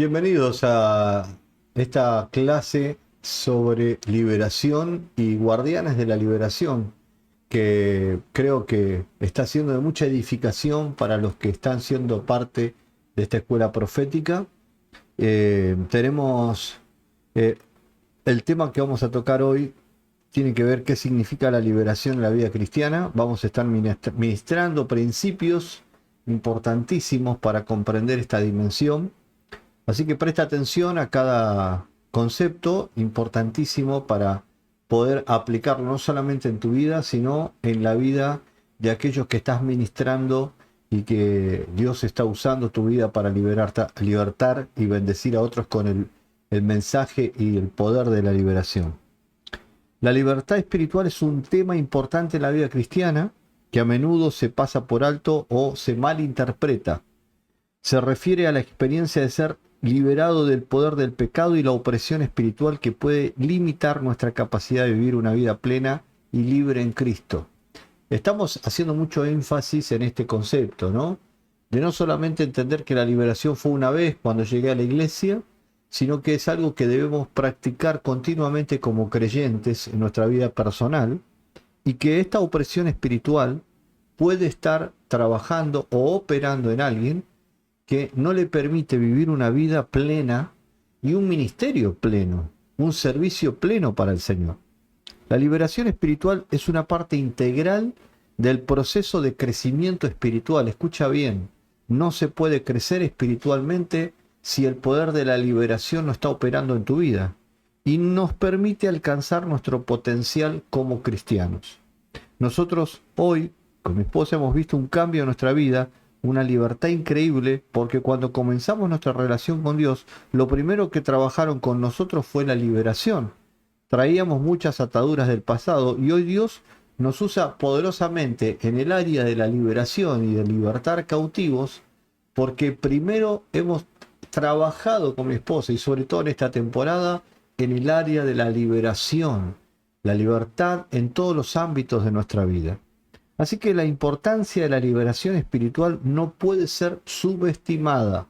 Bienvenidos a esta clase sobre liberación y guardianes de la liberación, que creo que está siendo de mucha edificación para los que están siendo parte de esta escuela profética. Tenemos eh, el tema que vamos a tocar hoy, tiene que ver qué significa la liberación en la vida cristiana. Vamos a estar ministrando principios importantísimos para comprender esta dimensión. Así que presta atención a cada concepto importantísimo para poder aplicarlo no solamente en tu vida, sino en la vida de aquellos que estás ministrando y que Dios está usando tu vida para libertar y bendecir a otros con el mensaje y el poder de la liberación. La libertad espiritual es un tema importante en la vida cristiana que a menudo se pasa por alto o se malinterpreta. Se refiere a la experiencia de ser liberado del poder del pecado y la opresión espiritual que puede limitar nuestra capacidad de vivir una vida plena y libre en Cristo. Estamos haciendo mucho énfasis en este concepto, ¿no? De no solamente entender que la liberación fue una vez cuando llegué a la iglesia, sino que es algo que debemos practicar continuamente como creyentes en nuestra vida personal, y que esta opresión espiritual puede estar trabajando o operando en alguien que no le permite vivir una vida plena y un ministerio pleno, un servicio pleno para el Señor. La liberación espiritual es una parte integral del proceso de crecimiento espiritual. Escucha bien, no se puede crecer espiritualmente si el poder de la liberación no está operando en tu vida y nos permite alcanzar nuestro potencial como cristianos. Nosotros hoy, con mi esposa, hemos visto un cambio en nuestra vida, una libertad increíble, porque cuando comenzamos nuestra relación con Dios, lo primero que trabajaron con nosotros fue la liberación. Traíamos muchas ataduras del pasado y hoy Dios nos usa poderosamente en el área de la liberación y de libertar cautivos, porque primero hemos trabajado con mi esposa y sobre todo en esta temporada en el área de la liberación, la libertad en todos los ámbitos de nuestra vida. Así que la importancia de la liberación espiritual no puede ser subestimada.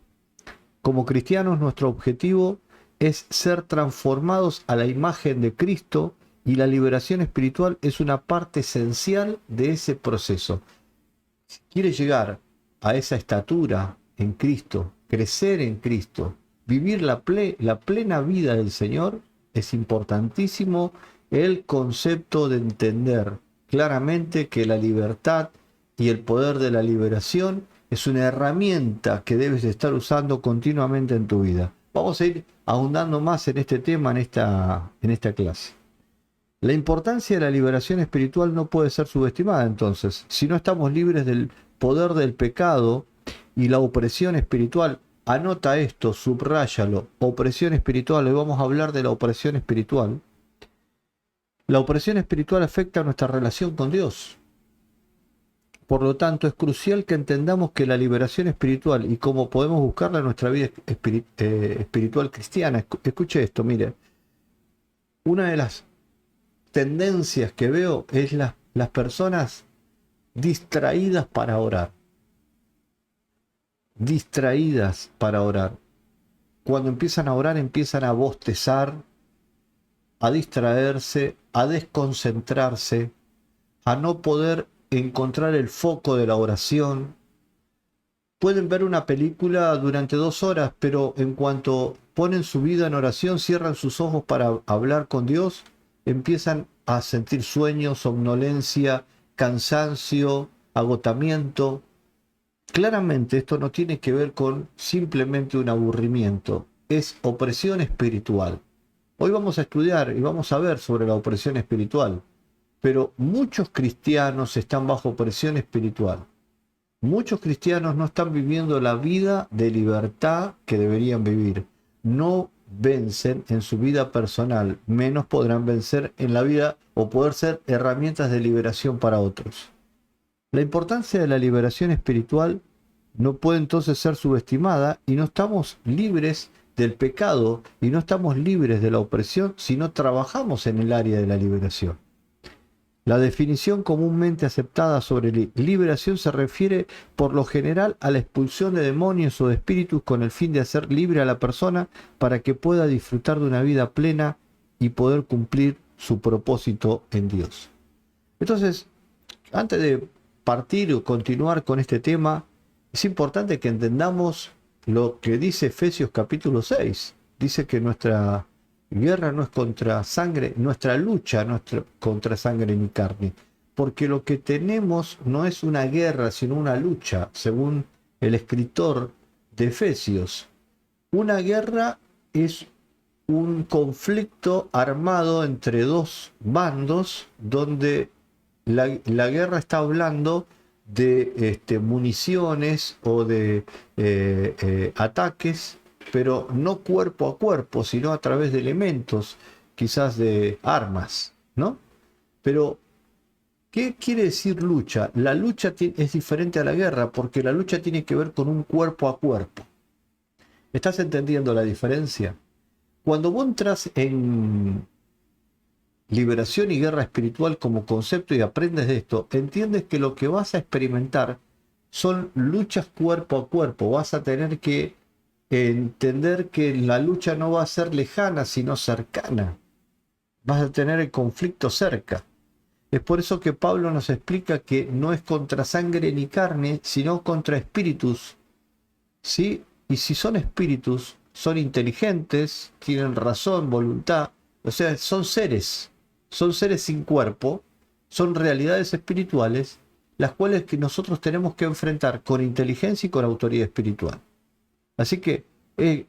Como cristianos, nuestro objetivo es ser transformados a la imagen de Cristo y la liberación espiritual es una parte esencial de ese proceso. Si quieres llegar a esa estatura en Cristo, crecer en Cristo, vivir la plena vida del Señor, es importantísimo el concepto de entender claramente que la libertad y el poder de la liberación es una herramienta que debes estar usando continuamente en tu vida. Vamos a ir ahondando más en este tema en esta clase. La importancia de la liberación espiritual no puede ser subestimada entonces. Si no estamos libres del poder del pecado y la opresión espiritual, anota esto, subráyalo, opresión espiritual, hoy vamos a hablar de la opresión espiritual. La opresión espiritual afecta a nuestra relación con Dios. Por lo tanto, es crucial que entendamos que la liberación espiritual y cómo podemos buscarla en nuestra vida espiritual cristiana. Escuche esto, mire. Una de las tendencias que veo es las personas distraídas para orar. Distraídas para orar. Cuando empiezan a orar, empiezan a bostezar, a distraerse, a desconcentrarse, a no poder encontrar el foco de la oración. Pueden ver una película durante 2 horas, pero en cuanto ponen su vida en oración, cierran sus ojos para hablar con Dios, empiezan a sentir sueño, somnolencia, cansancio, agotamiento. Claramente esto no tiene que ver con simplemente un aburrimiento, es opresión espiritual. Hoy vamos a estudiar y vamos a ver sobre la opresión espiritual, pero muchos cristianos están bajo opresión espiritual. Muchos cristianos no están viviendo la vida de libertad que deberían vivir. No vencen en su vida personal, menos podrán vencer en la vida o poder ser herramientas de liberación para otros. La importancia de la liberación espiritual no puede entonces ser subestimada y no estamos libres del pecado y no estamos libres de la opresión si no trabajamos en el área de la liberación. La definición comúnmente aceptada sobre liberación se refiere por lo general a la expulsión de demonios o de espíritus con el fin de hacer libre a la persona para que pueda disfrutar de una vida plena y poder cumplir su propósito en Dios. Entonces, antes de partir o continuar con este tema, es importante que entendamos lo que dice Efesios capítulo 6. Dice que nuestra guerra no es contra sangre, nuestra lucha no es contra sangre ni carne, porque lo que tenemos no es una guerra, sino una lucha, según el escritor de Efesios. Una guerra es un conflicto armado entre dos bandos donde la guerra está hablando de municiones o de ataques, pero no cuerpo a cuerpo, sino a través de elementos, quizás de armas, ¿no? Pero, ¿qué quiere decir lucha? La lucha es diferente a la guerra, porque la lucha tiene que ver con un cuerpo a cuerpo. ¿Estás entendiendo la diferencia? Cuando vos entras en liberación y guerra espiritual como concepto y aprendes de esto, entiendes que lo que vas a experimentar son luchas cuerpo a cuerpo. Vas a tener que entender que la lucha no va a ser lejana, sino cercana. Vas a tener el conflicto cerca. Es por eso que Pablo nos explica que no es contra sangre ni carne, sino contra espíritus. ¿Sí? Y si son espíritus, son inteligentes, tienen razón, voluntad, o sea, son seres sin cuerpo, son realidades espirituales, las cuales que nosotros tenemos que enfrentar con inteligencia y con autoridad espiritual. Así que,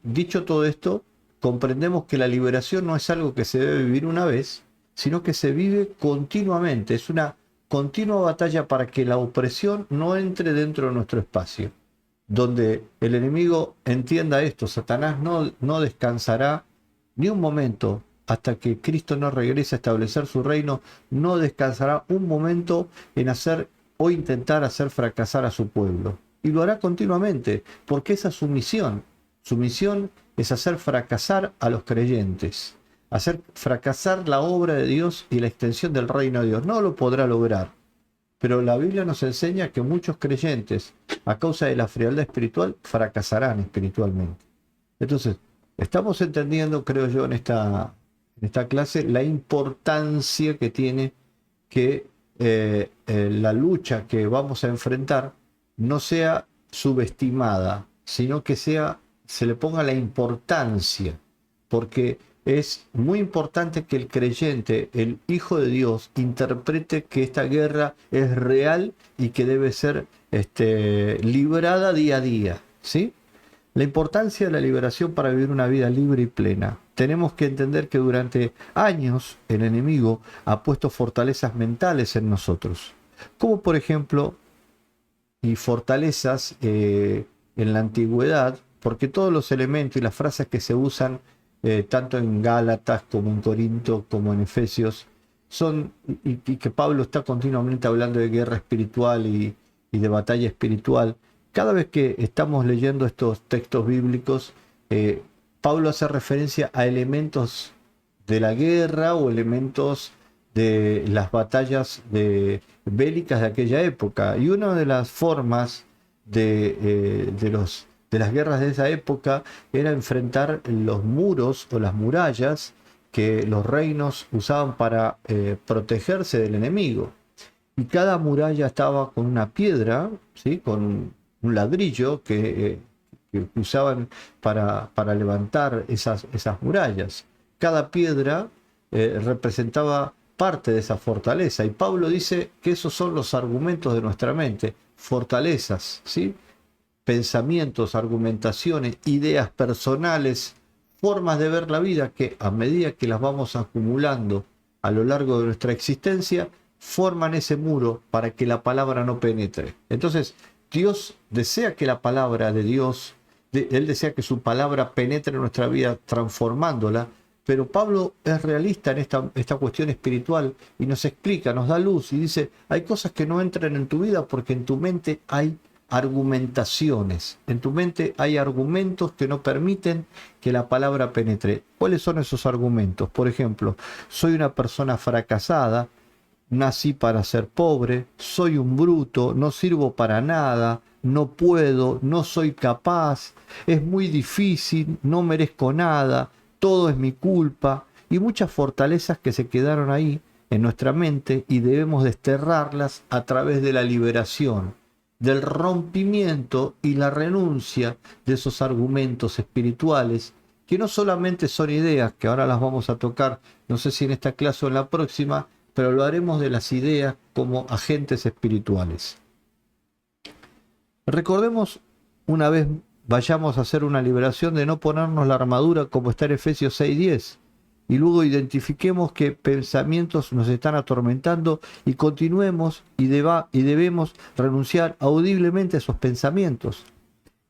dicho todo esto, comprendemos que la liberación no es algo que se debe vivir una vez, sino que se vive continuamente. Es una continua batalla para que la opresión no entre dentro de nuestro espacio. Donde el enemigo entienda esto, Satanás no descansará ni un momento hasta que Cristo no regrese a establecer su reino, no descansará un momento en hacer o intentar hacer fracasar a su pueblo. Y lo hará continuamente, porque esa es su misión. Su misión es hacer fracasar a los creyentes, hacer fracasar la obra de Dios y la extensión del reino de Dios. No lo podrá lograr. Pero la Biblia nos enseña que muchos creyentes, a causa de la frialdad espiritual, fracasarán espiritualmente. Entonces, estamos entendiendo, creo yo, en esta clase, la importancia que tiene que la lucha que vamos a enfrentar no sea subestimada, sino que se le ponga la importancia, porque es muy importante que el creyente, el Hijo de Dios, interprete que esta guerra es real y que debe ser librada día a día, ¿sí? La importancia de la liberación para vivir una vida libre y plena. Tenemos que entender que durante años el enemigo ha puesto fortalezas mentales en nosotros, como por ejemplo, y fortalezas en la antigüedad, porque todos los elementos y las frases que se usan tanto en Gálatas como en Corinto como en Efesios, son, y que Pablo está continuamente hablando de guerra espiritual y de batalla espiritual. Cada vez que estamos leyendo estos textos bíblicos, Pablo hace referencia a elementos de la guerra o elementos de las batallas bélicas de aquella época. Y una de las formas de las guerras de esa época era enfrentar los muros o las murallas que los reinos usaban para protegerse del enemigo. Y cada muralla estaba con una piedra, ¿sí? Con un ladrillo que usaban para levantar esas murallas. Cada piedra representaba parte de esa fortaleza. Y Pablo dice que esos son los argumentos de nuestra mente, fortalezas, ¿sí? Pensamientos, argumentaciones, ideas personales, formas de ver la vida que a medida que las vamos acumulando a lo largo de nuestra existencia, forman ese muro para que la palabra no penetre. Entonces, Dios desea que la palabra de Dios, Él desea que su palabra penetre en nuestra vida transformándola, pero Pablo es realista en esta cuestión espiritual y nos explica, nos da luz y dice, hay cosas que no entran en tu vida porque en tu mente hay argumentaciones, en tu mente hay argumentos que no permiten que la palabra penetre. ¿Cuáles son esos argumentos? Por ejemplo, soy una persona fracasada, nací para ser pobre, soy un bruto, no sirvo para nada, no puedo, no soy capaz, es muy difícil, no merezco nada, todo es mi culpa, y muchas fortalezas que se quedaron ahí en nuestra mente y debemos desterrarlas a través de la liberación, del rompimiento y la renuncia de esos argumentos espirituales que no solamente son ideas, que ahora las vamos a tocar, no sé si en esta clase o en la próxima, pero lo haremos de las ideas como agentes espirituales. Recordemos una vez vayamos a hacer una liberación de no ponernos la armadura como está en Efesios 6:10 y luego identifiquemos qué pensamientos nos están atormentando y continuemos y debemos renunciar audiblemente a esos pensamientos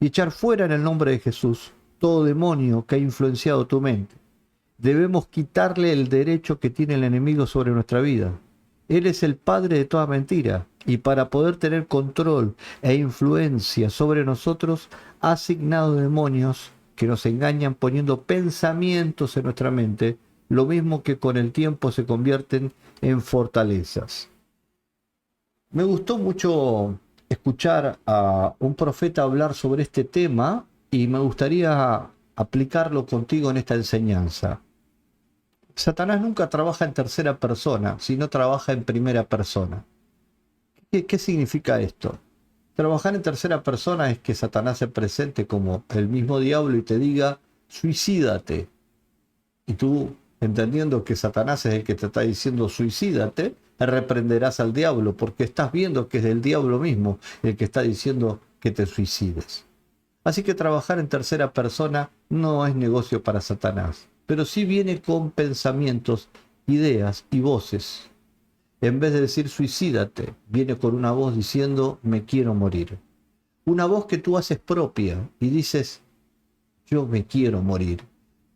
y echar fuera en el nombre de Jesús todo demonio que ha influenciado tu mente. Debemos quitarle el derecho que tiene el enemigo sobre nuestra vida. Él es el padre de toda mentira y para poder tener control e influencia sobre nosotros ha asignado demonios que nos engañan poniendo pensamientos en nuestra mente, lo mismo que con el tiempo se convierten en fortalezas. Me gustó mucho escuchar a un profeta hablar sobre este tema y me gustaría aplicarlo contigo en esta enseñanza. Satanás nunca trabaja en tercera persona, sino trabaja en primera persona. ¿Qué significa esto? Trabajar en tercera persona es que Satanás se presente como el mismo diablo y te diga, suicídate. Y tú, entendiendo que Satanás es el que te está diciendo suicídate, reprenderás al diablo, porque estás viendo que es el diablo mismo el que está diciendo que te suicides. Así que trabajar en tercera persona no es negocio para Satanás, pero sí viene con pensamientos, ideas y voces. En vez de decir suicídate, viene con una voz diciendo me quiero morir. Una voz que tú haces propia y dices yo me quiero morir.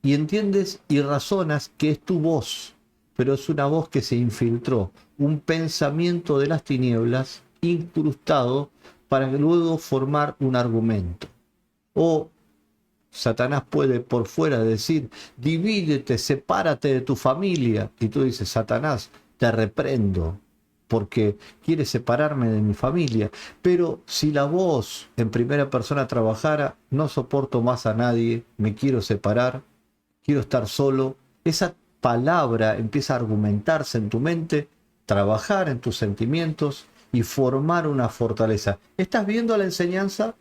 Y entiendes y razonas que es tu voz, pero es una voz que se infiltró, un pensamiento de las tinieblas incrustado para luego formar un argumento. O Satanás puede por fuera decir, divídete, sepárate de tu familia. Y tú dices, Satanás, te reprendo porque quieres separarme de mi familia. Pero si la voz en primera persona trabajara, no soporto más a nadie, me quiero separar, quiero estar solo. Esa palabra empieza a argumentarse en tu mente, trabajar en tus sentimientos y formar una fortaleza. ¿Estás viendo la enseñanza?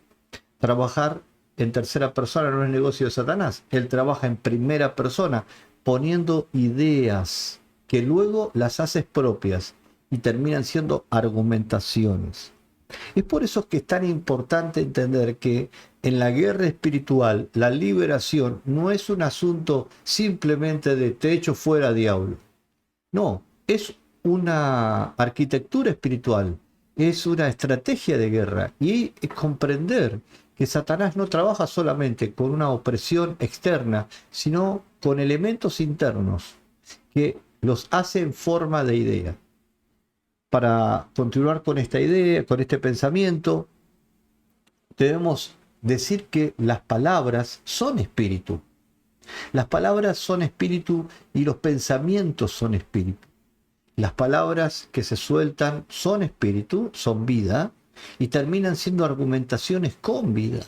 Trabajar en tercera persona no es negocio de Satanás. Él trabaja en primera persona, poniendo ideas que luego las haces propias y terminan siendo argumentaciones. Es por eso que es tan importante entender que en la guerra espiritual la liberación no es un asunto simplemente de te echo fuera diablo. No, es una arquitectura espiritual, es una estrategia de guerra y es comprender que Satanás no trabaja solamente con una opresión externa, sino con elementos internos que los hace en forma de idea. Para continuar con esta idea, con este pensamiento, debemos decir que las palabras son espíritu. Las palabras son espíritu y los pensamientos son espíritu. Las palabras que se sueltan son espíritu, son vida, y terminan siendo argumentaciones con vida.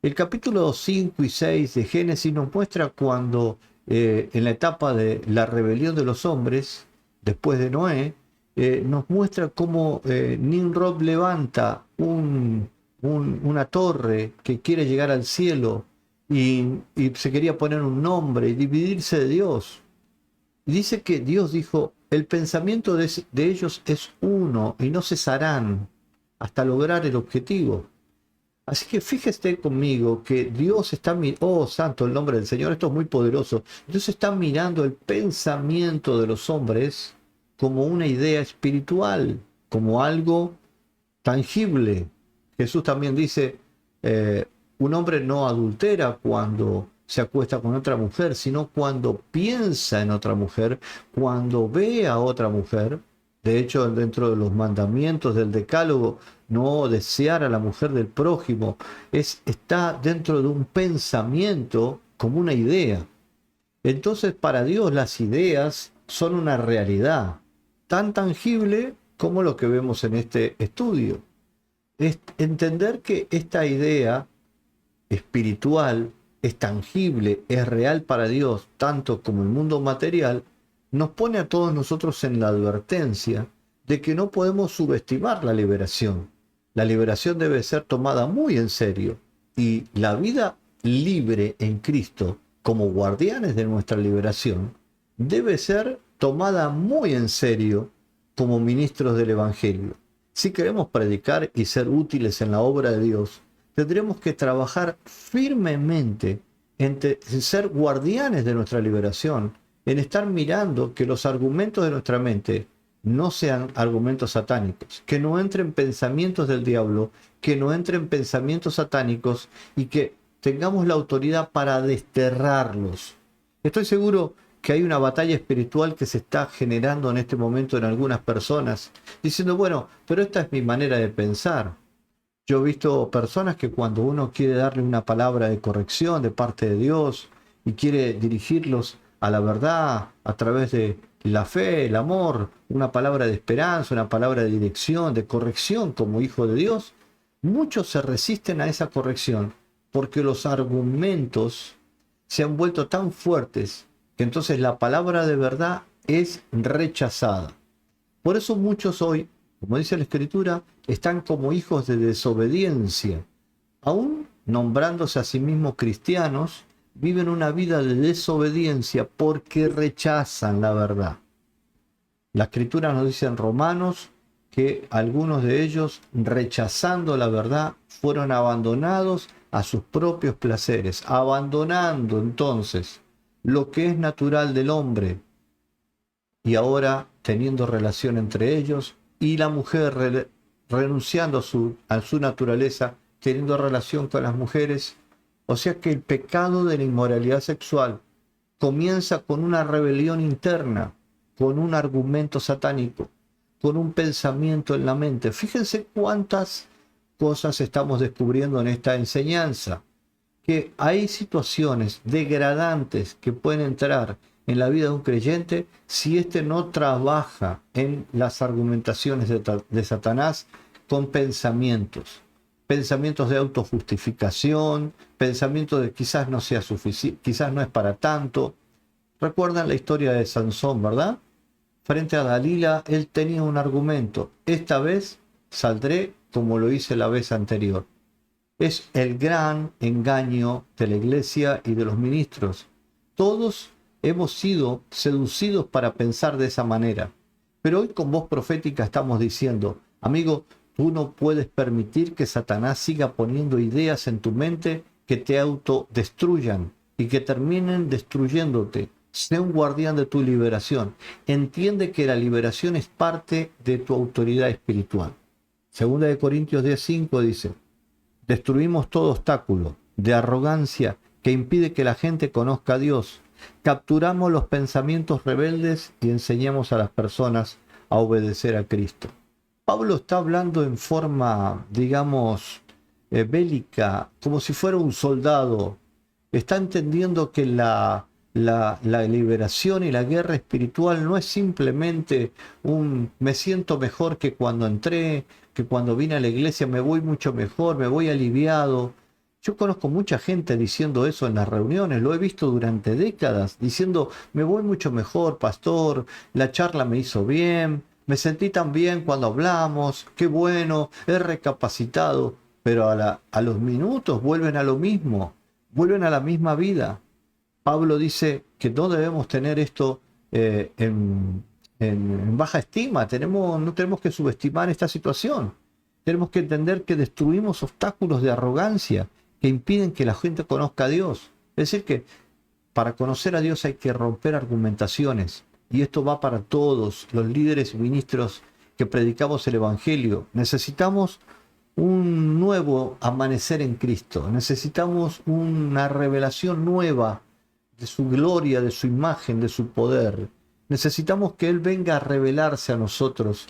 El capítulo 5 y 6 de Génesis nos muestra cuando en la etapa de la rebelión de los hombres, después de Noé, nos muestra cómo Nimrod levanta una torre que quiere llegar al cielo y se quería poner un nombre y dividirse de Dios. Y dice que Dios dijo, el pensamiento de ellos es uno y no cesarán hasta lograr el objetivo. Así que fíjese conmigo que Dios está mirando, oh santo el nombre del Señor, esto es muy poderoso. Dios está mirando el pensamiento de los hombres como una idea espiritual, como algo tangible. Jesús también dice, un hombre no adultera cuando se acuesta con otra mujer, sino cuando piensa en otra mujer, cuando ve a otra mujer. De hecho, dentro de los mandamientos del Decálogo, no desear a la mujer del prójimo, está dentro de un pensamiento como una idea. Entonces, para Dios las ideas son una realidad. tan tangible como lo que vemos en este estudio. Es entender que esta idea espiritual es tangible, es real para Dios, tanto como el mundo material, nos pone a todos nosotros en la advertencia de que no podemos subestimar la liberación. La liberación debe ser tomada muy en serio y la vida libre en Cristo, como guardianes de nuestra liberación, debe ser tomada muy en serio como ministros del Evangelio. Si queremos predicar y ser útiles en la obra de Dios, tendremos que trabajar firmemente en ser guardianes de nuestra liberación, en estar mirando que los argumentos de nuestra mente no sean argumentos satánicos, que no entren pensamientos del diablo, que no entren pensamientos satánicos y que tengamos la autoridad para desterrarlos. Estoy seguro que hay una batalla espiritual que se está generando en este momento en algunas personas, diciendo, bueno, pero esta es mi manera de pensar. Yo he visto personas que cuando uno quiere darle una palabra de corrección de parte de Dios y quiere dirigirlos a la verdad a través de la fe, el amor, una palabra de esperanza, una palabra de dirección, de corrección como hijo de Dios, muchos se resisten a esa corrección porque los argumentos se han vuelto tan fuertes que entonces la palabra de verdad es rechazada. Por eso muchos hoy, como dice la Escritura, están como hijos de desobediencia. Aún nombrándose a sí mismos cristianos, viven una vida de desobediencia porque rechazan la verdad. La Escritura nos dice en Romanos que algunos de ellos, rechazando la verdad, fueron abandonados a sus propios placeres, abandonando entonces lo que es natural del hombre y ahora teniendo relación entre ellos, y la mujer renunciando a su naturaleza, teniendo relación con las mujeres. O sea que el pecado de la inmoralidad sexual comienza con una rebelión interna, con un argumento satánico, con un pensamiento en la mente. Fíjense cuántas cosas estamos descubriendo en esta enseñanza, que hay situaciones degradantes que pueden entrar en la vida de un creyente si éste no trabaja en las argumentaciones de Satanás con pensamientos de autojustificación, pensamientos de quizás no sea suficiente, quizás no es para tanto. Recuerdan la historia de Sansón, ¿verdad? Frente a Dalila, él tenía un argumento: esta vez saldré como lo hice la vez anterior. Es el gran engaño de la iglesia y de los ministros. Todos hemos sido seducidos para pensar de esa manera. Pero hoy con voz profética estamos diciendo, amigo, tú no puedes permitir que Satanás siga poniendo ideas en tu mente que te autodestruyan y que terminen destruyéndote. Sé un guardián de tu liberación. Entiende que la liberación es parte de tu autoridad espiritual. Segunda de Corintios 10:5 dice, destruimos todo obstáculo de arrogancia que impide que la gente conozca a Dios. Capturamos los pensamientos rebeldes y enseñamos a las personas a obedecer a Cristo. Pablo está hablando en forma, digamos, bélica, como si fuera un soldado. Está entendiendo que la liberación y la guerra espiritual no es simplemente un me siento mejor que cuando entré, que cuando vine a la iglesia me voy mucho mejor, me voy aliviado. Yo conozco mucha gente diciendo eso en las reuniones, lo he visto durante décadas, diciendo me voy mucho mejor, pastor, la charla me hizo bien, me sentí tan bien cuando hablamos, qué bueno, he recapacitado, pero a los minutos vuelven a lo mismo, vuelven a la misma vida. Pablo dice que no debemos tener esto en baja estima, no tenemos que subestimar esta situación. Tenemos que entender que destruimos obstáculos de arrogancia que impiden que la gente conozca a Dios. Es decir, que para conocer a Dios hay que romper argumentaciones. Y esto va para todos los líderes y ministros que predicamos el Evangelio. Necesitamos un nuevo amanecer en Cristo. Necesitamos una revelación nueva de su gloria, de su imagen, de su poder. Necesitamos que Él venga a revelarse a nosotros.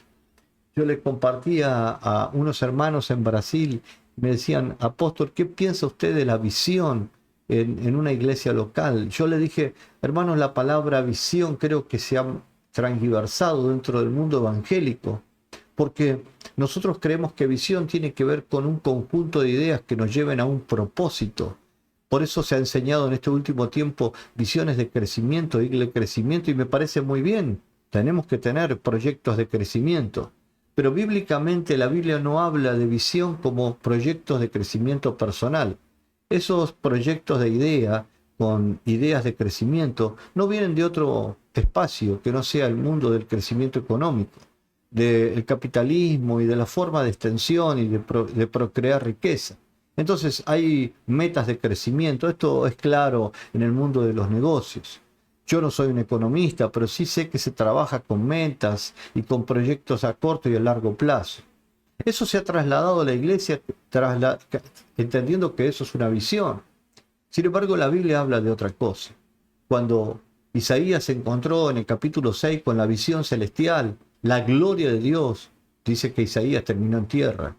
Yo le compartía a unos hermanos en Brasil, me decían, apóstol, ¿qué piensa usted de la visión en una iglesia local? Yo le dije, hermanos, la palabra visión creo que se ha transgiversado dentro del mundo evangélico, porque nosotros creemos que visión tiene que ver con un conjunto de ideas que nos lleven a un propósito. Por eso se ha enseñado en este último tiempo visiones de crecimiento y me parece muy bien. Tenemos que tener proyectos de crecimiento. Pero bíblicamente la Biblia no habla de visión como proyectos de crecimiento personal. Esos proyectos de idea, con ideas de crecimiento, no vienen de otro espacio que no sea el mundo del crecimiento económico, del capitalismo y de la forma de extensión y de procrear riqueza. Entonces hay metas de crecimiento, esto es claro en el mundo de los negocios. Yo no soy un economista, pero sí sé que se trabaja con metas y con proyectos a corto y a largo plazo. Eso se ha trasladado a la iglesia entendiendo que eso es una visión. Sin embargo, la Biblia habla de otra cosa. Cuando Isaías se encontró en el capítulo 6 con la visión celestial, la gloria de Dios, dice que Isaías terminó en tierra.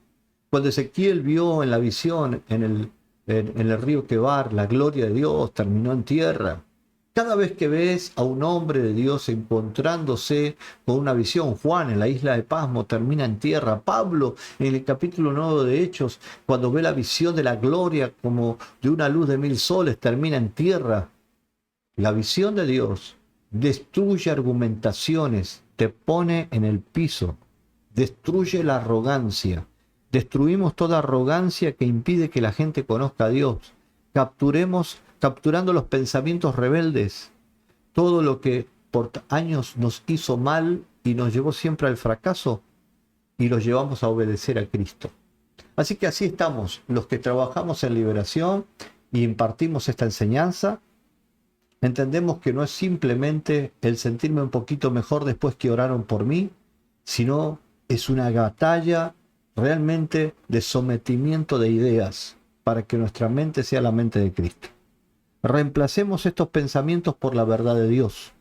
Cuando Ezequiel vio en la visión en el río Quebar la gloria de Dios, terminó en tierra. Cada vez que ves a un hombre de Dios encontrándose con una visión, Juan en la isla de Pasmo termina en tierra. Pablo en el capítulo 9 de Hechos, cuando ve la visión de la gloria como de una luz de 1000 soles, termina en tierra. La visión de Dios destruye argumentaciones, te pone en el piso, destruye la arrogancia. Destruimos toda arrogancia que impide que la gente conozca a Dios. Capturando los pensamientos rebeldes, todo lo que por años nos hizo mal y nos llevó siempre al fracaso, y los llevamos a obedecer a Cristo. Así que así estamos, los que trabajamos en liberación y impartimos esta enseñanza. Entendemos que no es simplemente el sentirme un poquito mejor después que oraron por mí, sino es una batalla realmente de sometimiento de ideas para que nuestra mente sea la mente de Cristo. Reemplacemos estos pensamientos por la verdad de Dios.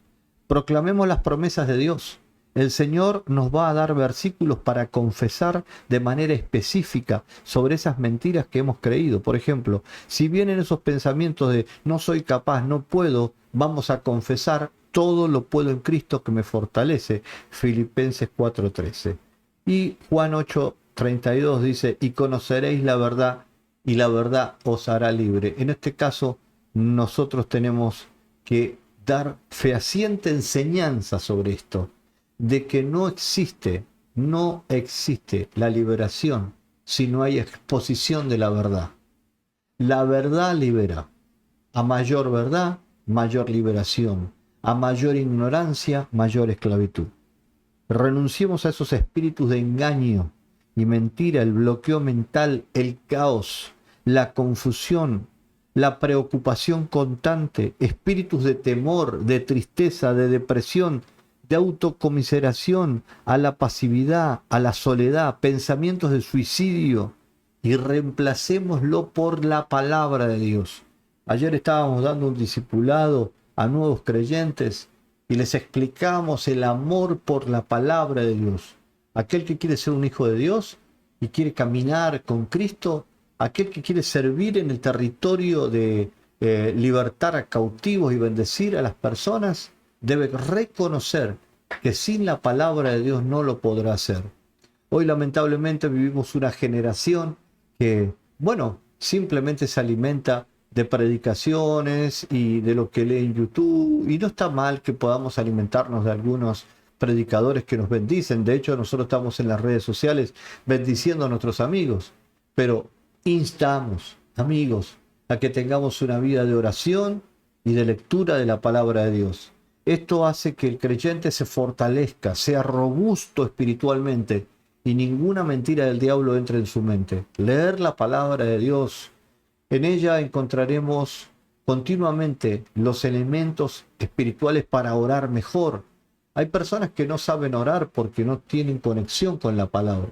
Proclamemos las promesas de Dios. El Señor nos va a dar versículos para confesar de manera específica sobre esas mentiras que hemos creído. Por ejemplo, si vienen esos pensamientos de no soy capaz, no puedo, vamos a confesar todo lo puedo en Cristo que me fortalece. Filipenses 4:13. Y Juan 8:32 dice, y conoceréis la verdad y la verdad os hará libre. En este caso, nosotros tenemos que dar fehaciente enseñanza sobre esto, de que no existe la liberación si no hay exposición de la verdad. La verdad libera. A mayor verdad, mayor liberación. A mayor ignorancia, mayor esclavitud. Renunciemos a esos espíritus de engaño y mentira, el bloqueo mental, el caos, la confusión, la preocupación constante, espíritus de temor, de tristeza, de depresión, de autocomiseración, a la pasividad, a la soledad, pensamientos de suicidio, y reemplacémoslo por la palabra de Dios. Ayer estábamos dando un discipulado a nuevos creyentes y les explicamos el amor por la palabra de Dios. Aquel que quiere ser un hijo de Dios y quiere caminar con Cristo, aquel que quiere servir en el territorio de libertar a cautivos y bendecir a las personas, debe reconocer que sin la palabra de Dios no lo podrá hacer. Hoy lamentablemente vivimos una generación que, simplemente se alimenta de predicaciones y de lo que lee en YouTube, y no está mal que podamos alimentarnos de algunos predicadores que nos bendicen. De hecho, nosotros estamos en las redes sociales bendiciendo a nuestros amigos, pero instamos, amigos, a que tengamos una vida de oración y de lectura de la palabra de Dios. Esto hace que el creyente se fortalezca, sea robusto espiritualmente y ninguna mentira del diablo entre en su mente. Leer la palabra de Dios, en ella encontraremos continuamente los elementos espirituales para orar mejor. Hay personas que no saben orar porque no tienen conexión con la palabra.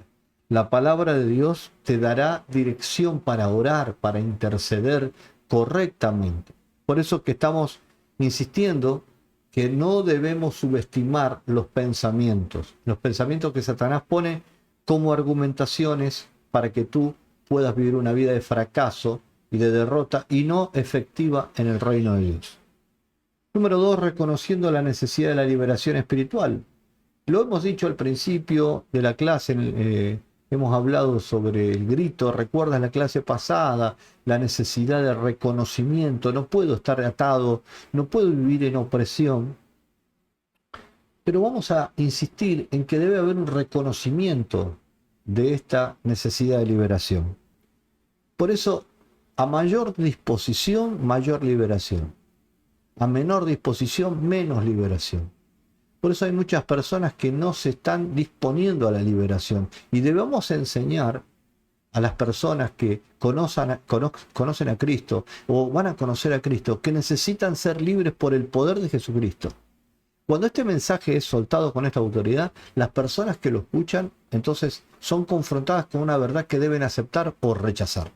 La palabra de Dios te dará dirección para orar, para interceder correctamente. Por eso que estamos insistiendo que no debemos subestimar los pensamientos que Satanás pone como argumentaciones para que tú puedas vivir una vida de fracaso y de derrota y no efectiva en el reino de Dios. Número 2, reconociendo la necesidad de la liberación espiritual. Lo hemos dicho al principio de la clase, hemos hablado sobre el grito, recuerdas la clase pasada, la necesidad de reconocimiento, no puedo estar atado, no puedo vivir en opresión, pero vamos a insistir en que debe haber un reconocimiento de esta necesidad de liberación. Por eso, a mayor disposición, mayor liberación. A menor disposición, menos liberación. Por eso hay muchas personas que no se están disponiendo a la liberación. Y debemos enseñar a las personas que conocen a Cristo o van a conocer a Cristo que necesitan ser libres por el poder de Jesucristo. Cuando este mensaje es soltado con esta autoridad, las personas que lo escuchan entonces son confrontadas con una verdad que deben aceptar o rechazar.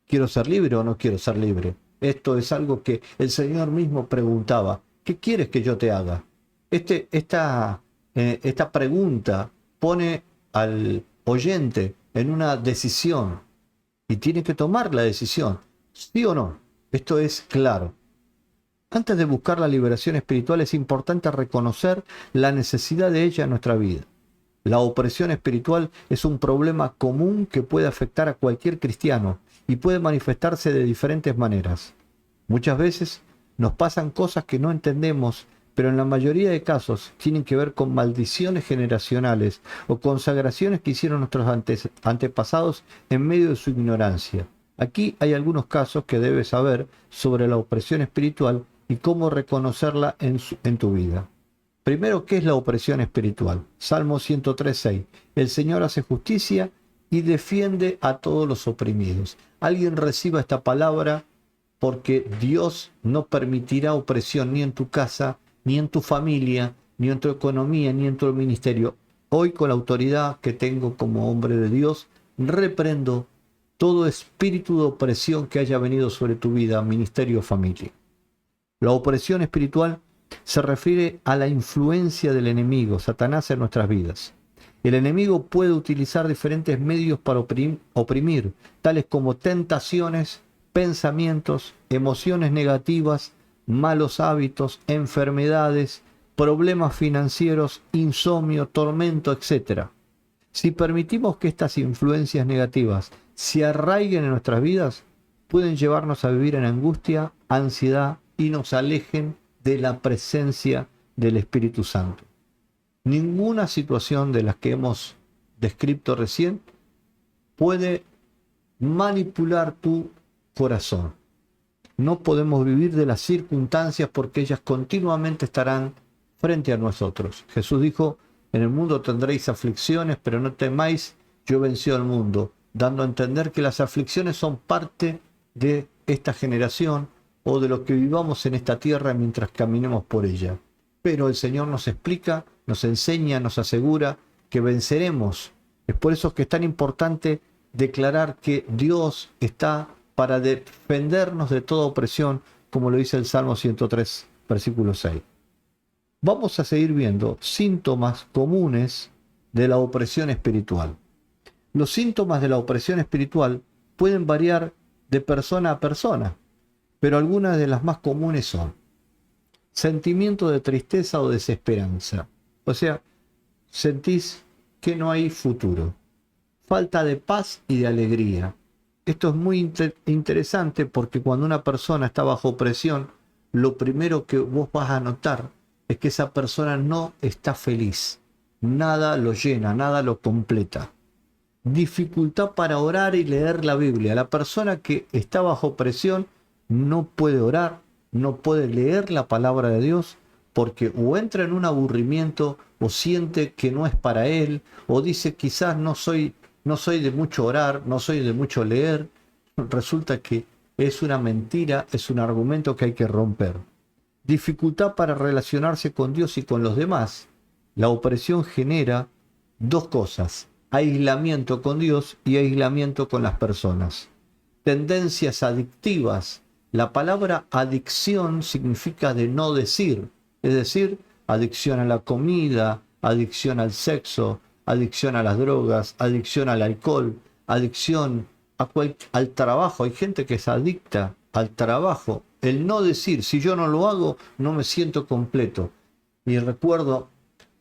¿Quiero ser libre o no quiero ser libre? Esto es algo que el Señor mismo preguntaba. ¿Qué quieres que yo te haga? Esta pregunta pone al oyente en una decisión y tiene que tomar la decisión, sí o no. Esto es claro. Antes de buscar la liberación espiritual es importante reconocer la necesidad de ella en nuestra vida. La opresión espiritual es un problema común que puede afectar a cualquier cristiano y puede manifestarse de diferentes maneras. Muchas veces nos pasan cosas que no entendemos, pero en la mayoría de casos tienen que ver con maldiciones generacionales o consagraciones que hicieron nuestros antepasados en medio de su ignorancia. Aquí hay algunos casos que debes saber sobre la opresión espiritual y cómo reconocerla en tu vida. Primero, ¿qué es la opresión espiritual? Salmo 103:6. El Señor hace justicia y defiende a todos los oprimidos. Alguien reciba esta palabra porque Dios no permitirá opresión ni en tu casa, ni en tu familia, ni en tu economía, ni en tu ministerio. Hoy, con la autoridad que tengo como hombre de Dios, reprendo todo espíritu de opresión que haya venido sobre tu vida, ministerio o familia. La opresión espiritual se refiere a la influencia del enemigo, Satanás, en nuestras vidas. El enemigo puede utilizar diferentes medios para oprimir, tales como tentaciones, pensamientos, emociones negativas, malos hábitos, enfermedades, problemas financieros, insomnio, tormento, etc. Si permitimos que estas influencias negativas se arraiguen en nuestras vidas, pueden llevarnos a vivir en angustia, ansiedad y nos alejen de la presencia del Espíritu Santo. Ninguna situación de las que hemos descrito recién puede manipular tu corazón. No podemos vivir de las circunstancias porque ellas continuamente estarán frente a nosotros. Jesús dijo, en el mundo tendréis aflicciones, pero no temáis, yo vencí al mundo, dando a entender que las aflicciones son parte de esta generación o de lo que vivamos en esta tierra mientras caminemos por ella. Pero el Señor nos explica, nos enseña, nos asegura que venceremos. Es por eso que es tan importante declarar que Dios está para defendernos de toda opresión, como lo dice el Salmo 103, versículo 6. Vamos a seguir viendo síntomas comunes de la opresión espiritual. Los síntomas de la opresión espiritual pueden variar de persona a persona, pero algunas de las más comunes son sentimiento de tristeza o desesperanza. O sea, sentís que no hay futuro. Falta de paz y de alegría. Esto es muy interesante porque cuando una persona está bajo presión, lo primero que vos vas a notar es que esa persona no está feliz. Nada lo llena, nada lo completa. Dificultad para orar y leer la Biblia. La persona que está bajo presión no puede orar, no puede leer la palabra de Dios porque o entra en un aburrimiento o siente que no es para él o dice quizás no soy de mucho orar, no soy de mucho leer. Resulta que es una mentira, es un argumento que hay que romper. Dificultad para relacionarse con Dios y con los demás. La opresión genera dos cosas: aislamiento con Dios y aislamiento con las personas. Tendencias adictivas. La palabra adicción significa de no decir, es decir, adicción a la comida, adicción al sexo, adicción a las drogas, adicción al alcohol, adicción al trabajo. Hay gente que es adicta al trabajo. El no decir, si yo no lo hago, no me siento completo. Y recuerdo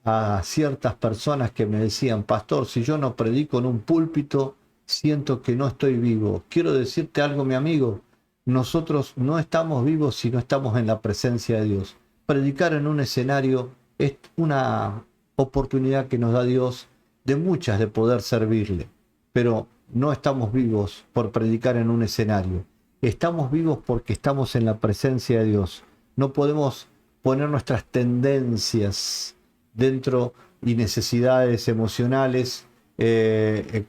a ciertas personas que me decían, pastor, si yo no predico en un púlpito, siento que no estoy vivo. Quiero decirte algo, mi amigo, nosotros no estamos vivos si no estamos en la presencia de Dios. Predicar en un escenario es una oportunidad que nos da Dios de muchas de poder servirle, pero no estamos vivos por predicar en un escenario. Estamos vivos porque estamos en la presencia de Dios. No podemos poner nuestras tendencias dentro y necesidades emocionales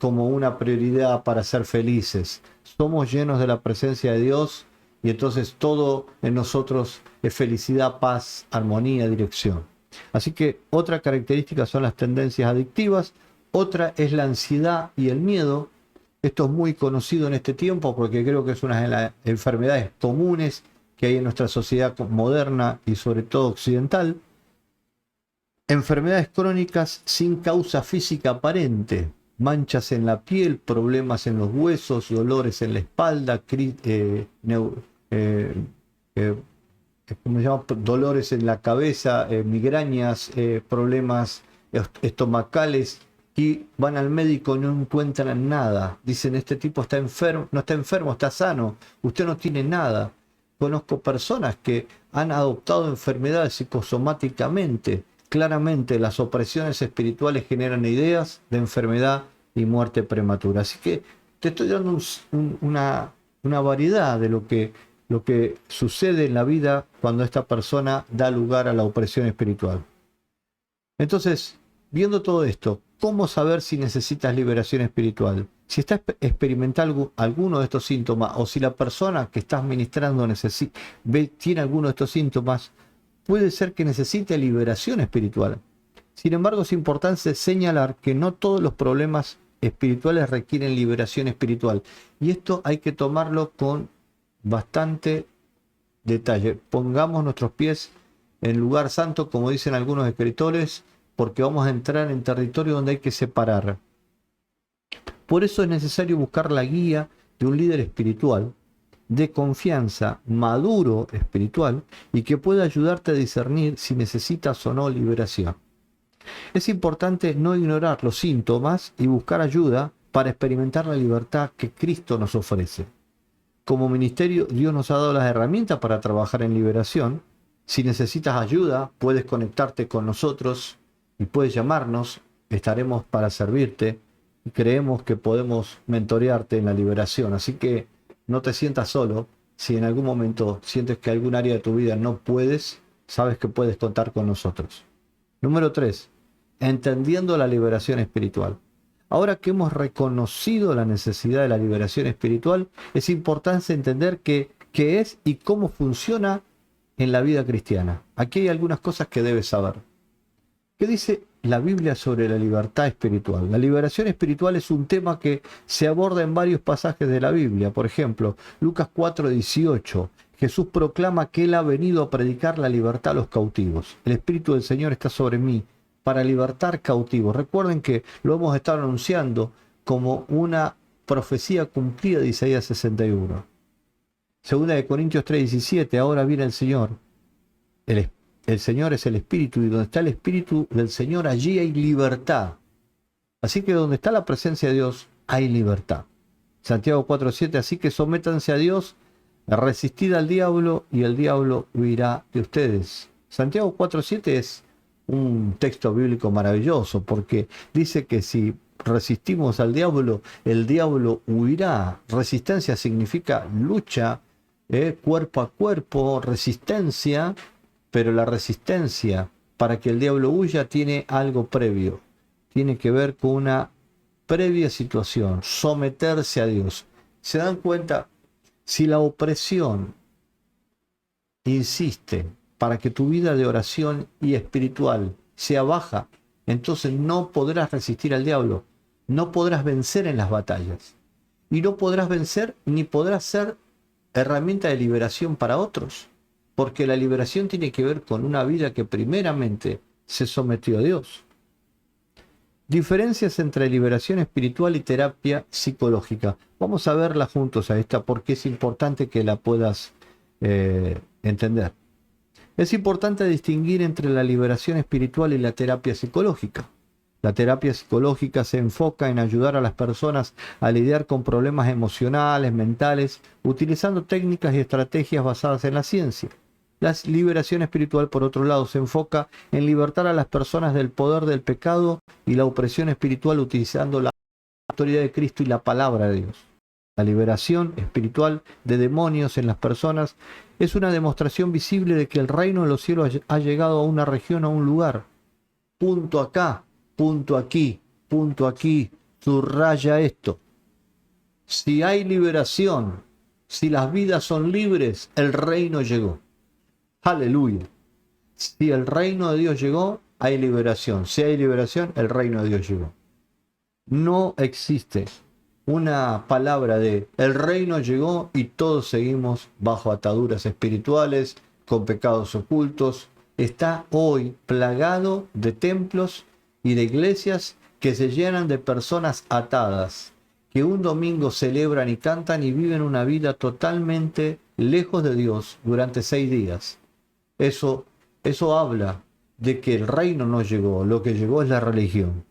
como una prioridad para ser felices. Somos llenos de la presencia de Dios y entonces todo en nosotros es felicidad, paz, armonía, dirección. Así que otra característica son las tendencias adictivas, otra es la ansiedad y el miedo. Esto es muy conocido en este tiempo porque creo que es una de las enfermedades comunes que hay en nuestra sociedad moderna y sobre todo occidental. Enfermedades crónicas sin causa física aparente, manchas en la piel, problemas en los huesos, dolores en la espalda, ¿cómo se llama? Dolores en la cabeza, migrañas, problemas estomacales, y van al médico y no encuentran nada. Dicen, este tipo está enfermo, no está enfermo, está sano, usted no tiene nada. Conozco personas que han adoptado enfermedades psicosomáticamente. Claramente las opresiones espirituales generan ideas de enfermedad y muerte prematura. Así que te estoy dando una variedad de lo que sucede en la vida cuando esta persona da lugar a la opresión espiritual. Entonces, viendo todo esto, ¿cómo saber si necesitas liberación espiritual? Si estás experimentando alguno de estos síntomas o si la persona que estás ministrando tiene alguno de estos síntomas, puede ser que necesite liberación espiritual. Sin embargo, es importante señalar que no todos los problemas espirituales requieren liberación espiritual. Y esto hay que tomarlo con bastante detalle. Pongamos nuestros pies en lugar santo, como dicen algunos escritores, porque vamos a entrar en territorio donde hay que separar. Por eso es necesario buscar la guía de un líder espiritual, de confianza, maduro espiritual, y que pueda ayudarte a discernir si necesitas o no liberación. Es importante no ignorar los síntomas y buscar ayuda para experimentar la libertad que Cristo nos ofrece. Como ministerio, Dios nos ha dado las herramientas para trabajar en liberación. Si necesitas ayuda, puedes conectarte con nosotros y puedes llamarnos. Estaremos para servirte y creemos que podemos mentorearte en la liberación. Así que no te sientas solo. Si en algún momento sientes que algún área de tu vida no puedes, sabes que puedes contar con nosotros. Número 3. Entendiendo la liberación espiritual. Ahora que hemos reconocido la necesidad de la liberación espiritual, es importante entender qué es y cómo funciona en la vida cristiana. Aquí hay algunas cosas que debes saber. ¿Qué dice la Biblia sobre la libertad espiritual? La liberación espiritual es un tema que se aborda en varios pasajes de la Biblia. Por ejemplo, Lucas 4:18. Jesús proclama que Él ha venido a predicar la libertad a los cautivos. El Espíritu del Señor está sobre mí para libertar cautivos. Recuerden que lo hemos estado anunciando como una profecía cumplida de Isaías 61. Segunda de Corintios 3:17, ahora viene el Señor. El Señor es el Espíritu, y donde está el Espíritu del Señor, allí hay libertad. Así que donde está la presencia de Dios, hay libertad. Santiago 4:7, así que sométanse a Dios, resistid al diablo, y el diablo huirá de ustedes. Santiago 4:7 es un texto bíblico maravilloso, porque dice que si resistimos al diablo, el diablo huirá. Resistencia significa lucha, cuerpo a cuerpo, resistencia, pero la resistencia para que el diablo huya tiene algo previo, tiene que ver con una previa situación, someterse a Dios. ¿Se dan cuenta? Si la opresión insiste para que tu vida de oración y espiritual sea baja, entonces no podrás resistir al diablo, no podrás vencer en las batallas, y no podrás vencer ni podrás ser herramienta de liberación para otros, porque la liberación tiene que ver con una vida que primeramente se sometió a Dios. Diferencias entre liberación espiritual y terapia psicológica. Vamos a verla juntos a esta porque es importante que la puedas entender. Es importante distinguir entre la liberación espiritual y la terapia psicológica. La terapia psicológica se enfoca en ayudar a las personas a lidiar con problemas emocionales, mentales, utilizando técnicas y estrategias basadas en la ciencia. La liberación espiritual, por otro lado, se enfoca en libertar a las personas del poder del pecado y la opresión espiritual utilizando la autoridad de Cristo y la palabra de Dios. La liberación espiritual de demonios en las personas es una demostración visible de que el reino de los cielos ha llegado a una región, a un lugar. Punto acá, punto aquí, subraya esto. Si hay liberación, si las vidas son libres, el reino llegó. Aleluya. Si el reino de Dios llegó, hay liberación. Si hay liberación, el reino de Dios llegó. No existe una palabra de el reino llegó y todos seguimos bajo ataduras espirituales, con pecados ocultos. Está hoy plagado de templos y de iglesias que se llenan de personas atadas, que un domingo celebran y cantan y viven una vida totalmente lejos de Dios durante 6 días. Eso habla de que el reino no llegó, lo que llegó es la religión.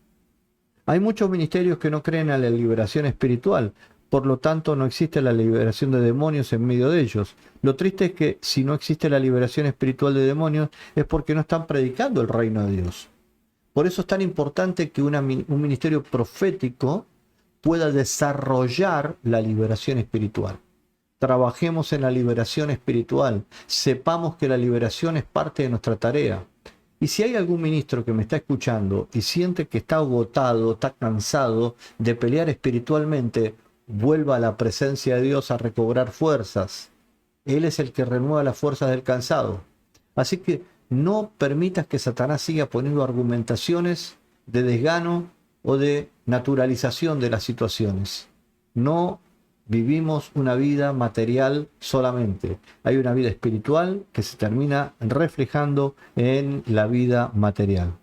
Hay muchos ministerios que no creen en la liberación espiritual, por lo tanto no existe la liberación de demonios en medio de ellos. Lo triste es que si no existe la liberación espiritual de demonios es porque no están predicando el reino de Dios. Por eso es tan importante que un ministerio profético pueda desarrollar la liberación espiritual. Trabajemos en la liberación espiritual, sepamos que la liberación es parte de nuestra tarea. Y si hay algún ministro que me está escuchando y siente que está agotado, está cansado de pelear espiritualmente, vuelva a la presencia de Dios a recobrar fuerzas. Él es el que renueva las fuerzas del cansado. Así que no permitas que Satanás siga poniendo argumentaciones de desgano o de naturalización de las situaciones. No vivimos una vida material solamente. Hay una vida espiritual que se termina reflejando en la vida material.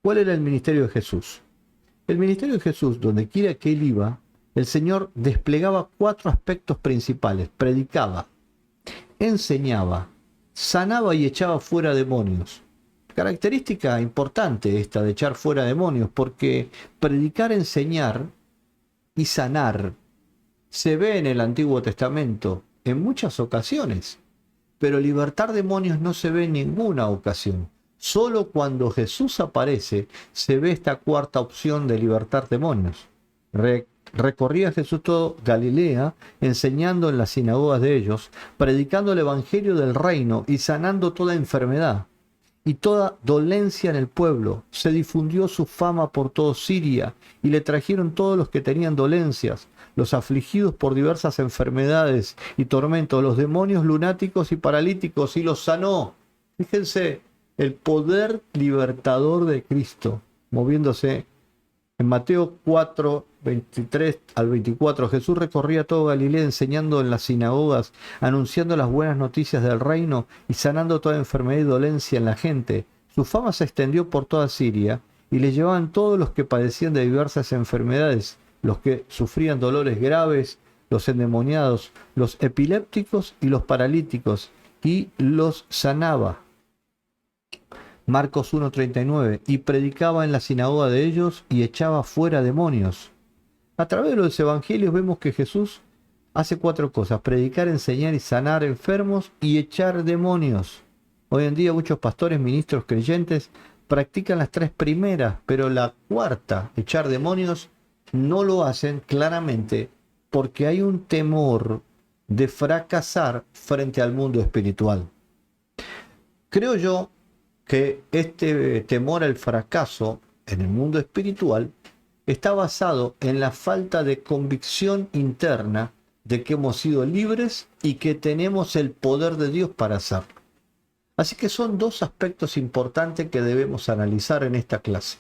¿Cuál era el ministerio de Jesús? El ministerio de Jesús, donde quiera que él iba, el Señor desplegaba 4 aspectos principales. Predicaba, enseñaba, sanaba y echaba fuera demonios. Característica importante esta de echar fuera demonios, porque predicar, enseñar y sanar se ve en el Antiguo Testamento en muchas ocasiones, pero libertar demonios no se ve en ninguna ocasión. Solo cuando Jesús aparece se ve esta cuarta opción de libertar demonios. Recorría Jesús todo Galilea, enseñando en las sinagogas de ellos, predicando el evangelio del reino y sanando toda enfermedad y toda dolencia en el pueblo. Se difundió su fama por todo Siria y le trajeron todos los que tenían dolencias, los afligidos por diversas enfermedades y tormentos, los demonios lunáticos y paralíticos, y los sanó. Fíjense el poder libertador de Cristo moviéndose. En Mateo 4, 23 al 24, Jesús recorría todo Galilea enseñando en las sinagogas, anunciando las buenas noticias del reino y sanando toda enfermedad y dolencia en la gente. Su fama se extendió por toda Siria y le llevaban todos los que padecían de diversas enfermedades, los que sufrían dolores graves, los endemoniados, los epilépticos y los paralíticos, y los sanaba. Marcos 1:39, y predicaba en la sinagoga de ellos y echaba fuera demonios. A través de los evangelios vemos que Jesús hace 4 cosas: predicar, enseñar y sanar enfermos y echar demonios. Hoy en día muchos pastores, ministros, creyentes practican las 3 primeras, pero la cuarta, echar demonios, no lo hacen claramente porque hay un temor de fracasar frente al mundo espiritual. Creo yo que este temor al fracaso en el mundo espiritual está basado en la falta de convicción interna de que hemos sido libres y que tenemos el poder de Dios para hacerlo. Así que son 2 aspectos importantes que debemos analizar en esta clase.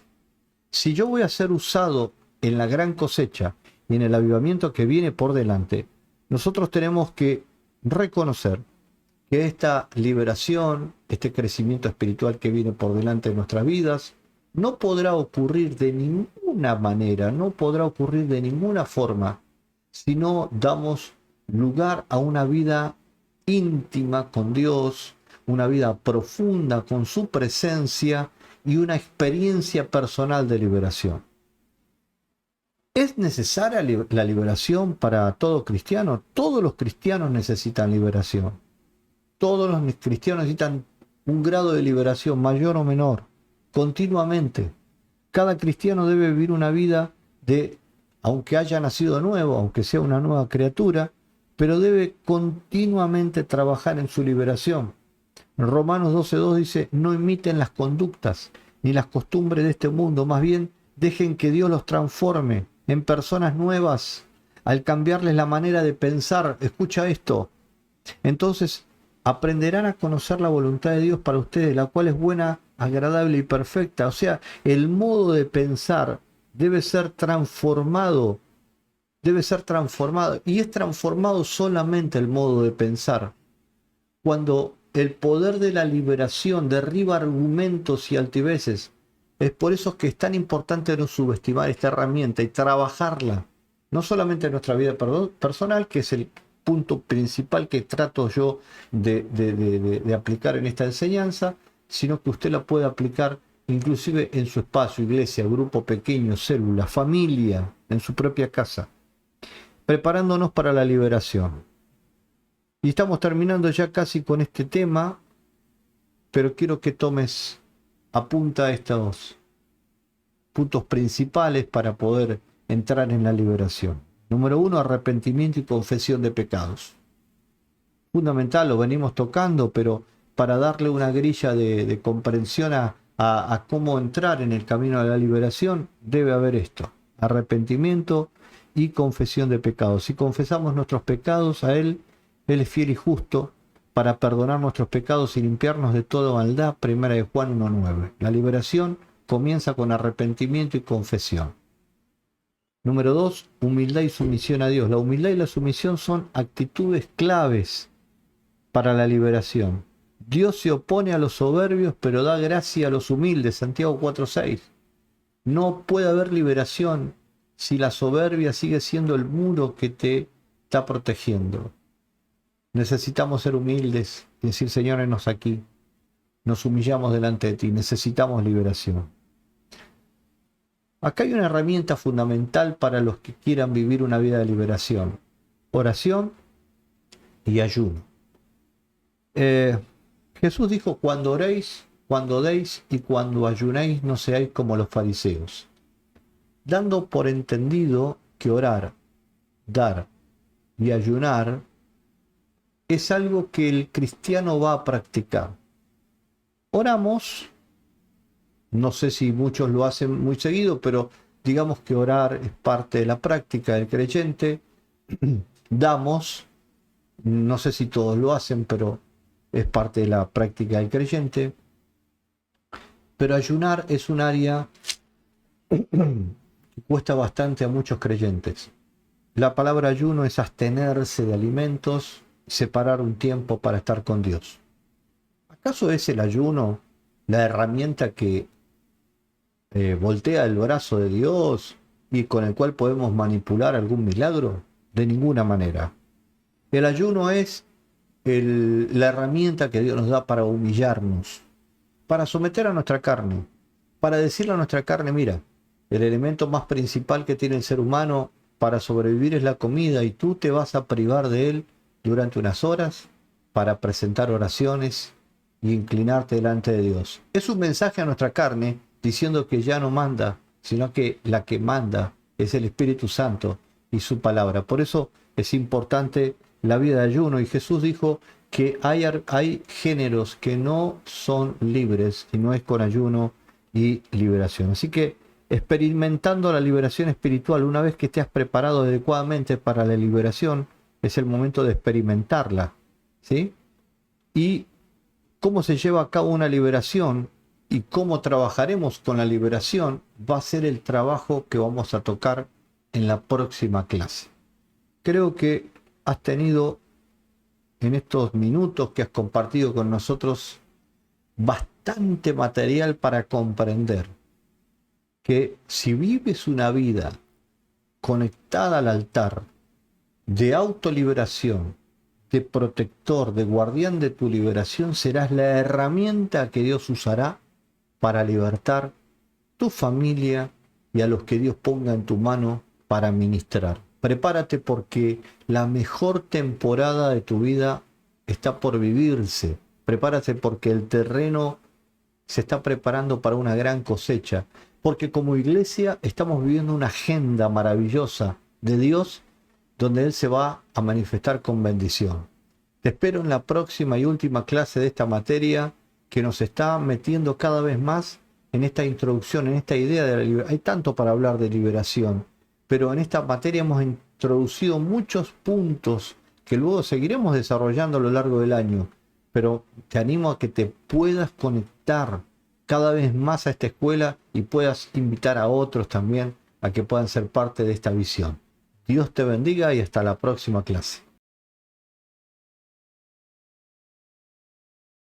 Si yo voy a ser usado en la gran cosecha y en el avivamiento que viene por delante, nosotros tenemos que reconocer que esta liberación, este crecimiento espiritual que viene por delante de nuestras vidas, no podrá ocurrir de ninguna manera, no podrá ocurrir de ninguna forma, si no damos lugar a una vida íntima con Dios, una vida profunda con su presencia y una experiencia personal de liberación. ¿Es necesaria la liberación para todo cristiano? Todos los cristianos necesitan liberación. Todos los cristianos necesitan un grado de liberación mayor o menor, continuamente. Cada cristiano debe vivir una vida de, aunque haya nacido nuevo, aunque sea una nueva criatura, pero debe continuamente trabajar en su liberación. En Romanos 12:2 dice, no imiten las conductas ni las costumbres de este mundo, más bien dejen que Dios los transforme en personas nuevas al cambiarles la manera de pensar. Escucha esto. Entonces aprenderán a conocer la voluntad de Dios para ustedes, la cual es buena, agradable y perfecta. O sea, el modo de pensar debe ser transformado, y es transformado solamente el modo de pensar cuando el poder de la liberación derriba argumentos y altiveces. Es por eso que es tan importante no subestimar esta herramienta y trabajarla, no solamente en nuestra vida personal, que es el punto principal que trato yo de aplicar en esta enseñanza, sino que usted la puede aplicar inclusive en su espacio, iglesia, grupo pequeño, célula, familia, en su propia casa, preparándonos para la liberación. Y estamos terminando ya casi con este tema, pero quiero que tomes apunta estos puntos principales para poder entrar en la liberación. Número 1, arrepentimiento y confesión de pecados. Fundamental, lo venimos tocando, pero para darle una grilla de comprensión a cómo entrar en el camino de la liberación, debe haber esto: arrepentimiento y confesión de pecados. Si confesamos nuestros pecados a Él es fiel y justo para perdonar nuestros pecados y limpiarnos de toda maldad. 1 Juan 1:9. La liberación comienza con arrepentimiento y confesión. Número 2, humildad y sumisión a Dios. La humildad y la sumisión son actitudes claves para la liberación. Dios se opone a los soberbios, pero da gracia a los humildes. Santiago 4:6. No puede haber liberación si la soberbia sigue siendo el muro que te está protegiendo. Necesitamos ser humildes y decir, Señor, henos aquí. Nos humillamos delante de ti. Necesitamos liberación. Acá hay una herramienta fundamental para los que quieran vivir una vida de liberación: oración y ayuno. Jesús dijo, cuando oréis, cuando deis y cuando ayunéis, no seáis como los fariseos, dando por entendido que orar, dar y ayunar es algo que el cristiano va a practicar. Oramos, no sé si muchos lo hacen muy seguido, pero digamos que orar es parte de la práctica del creyente. Damos, no sé si todos lo hacen, pero es parte de la práctica del creyente. Pero ayunar es un área que cuesta bastante a muchos creyentes. La palabra ayuno es abstenerse de alimentos, separar un tiempo para estar con Dios. ¿Acaso es el ayuno la herramienta que voltea el brazo de Dios y con el cual podemos manipular algún milagro? De ninguna manera. El ayuno es la herramienta que Dios nos da para humillarnos, para someter a nuestra carne, para decirle a nuestra carne, mira, el elemento más principal que tiene el ser humano para sobrevivir es la comida, y tú te vas a privar de él durante unas horas para presentar oraciones y inclinarte delante de Dios. Es un mensaje a nuestra carne diciendo que ya no manda, sino que la que manda es el Espíritu Santo y su palabra. Por eso es importante la vida de ayuno, y Jesús dijo que hay géneros que no son libres y no es con ayuno y liberación. Así que experimentando la liberación espiritual, una vez que te has preparado adecuadamente para la liberación, es el momento de experimentarla, ¿sí? Y cómo se lleva a cabo una liberación y cómo trabajaremos con la liberación va a ser el trabajo que vamos a tocar en la próxima clase. Creo que has tenido en estos minutos que has compartido con nosotros bastante material para comprender que si vives una vida conectada al altar de autoliberación, de protector, de guardián de tu liberación, serás la herramienta que Dios usará para libertar tu familia y a los que Dios ponga en tu mano para ministrar. Prepárate porque la mejor temporada de tu vida está por vivirse. Prepárate porque el terreno se está preparando para una gran cosecha. Porque como iglesia estamos viviendo una agenda maravillosa de Dios donde Él se va a manifestar con bendición. Te espero en la próxima y última clase de esta materia que nos está metiendo cada vez más en esta introducción, en esta idea de la liberación. Hay tanto para hablar de liberación, pero en esta materia hemos introducido muchos puntos que luego seguiremos desarrollando a lo largo del año, pero te animo a que te puedas conectar cada vez más a esta escuela y puedas invitar a otros también a que puedan ser parte de esta visión. Dios te bendiga y hasta la próxima clase.